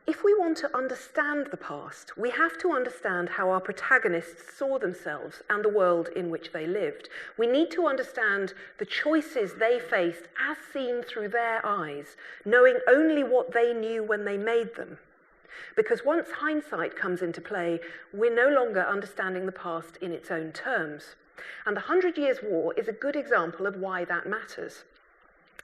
if we want to understand the past, we have to understand how our protagonists saw themselves and the world in which they lived. We need to understand the choices they faced as seen through their eyes, knowing only what they knew when they made them. Because once hindsight comes into play, we're no longer understanding the past in its own terms. And the 100 Years' War is a good example of why that matters.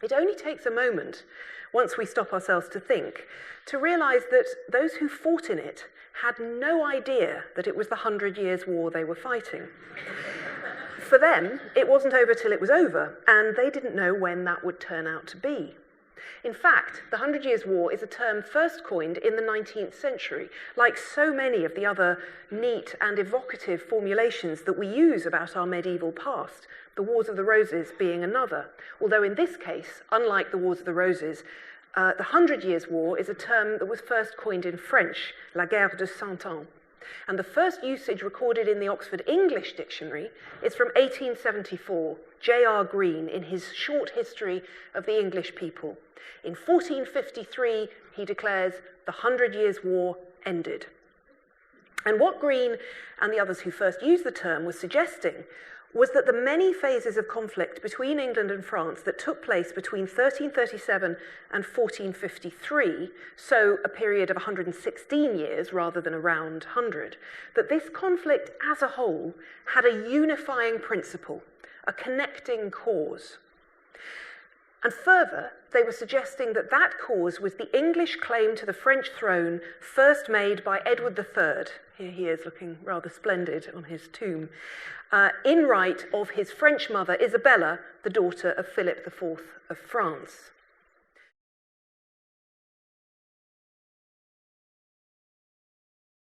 It only takes a moment, once we stop ourselves to think, to realise that those who fought in it had no idea that it was the 100 Years' War they were fighting. For them, it wasn't over till it was over, and they didn't know when that would turn out to be. In fact, the 100 Years' War is a term first coined in the 19th century, like so many of the other neat and evocative formulations that we use about our medieval past, the Wars of the Roses being another. Although in this case, unlike the Wars of the Roses, the 100 Years' War is a term that was first coined in French, la guerre de Cent Ans. And the first usage recorded in the Oxford English Dictionary is from 1874, J.R. Green in his short history of the English people. In 1453, he declares, the 100 Years' War ended. And what Green and the others who first used the term were suggesting was that the many phases of conflict between England and France that took place between 1337 and 1453, so a period of 116 years rather than around 100, that this conflict as a whole had a unifying principle, a connecting cause. And further, they were suggesting that that cause was the English claim to the French throne first made by Edward III, here he is looking rather splendid on his tomb, in right of his French mother Isabella, the daughter of Philip IV of France.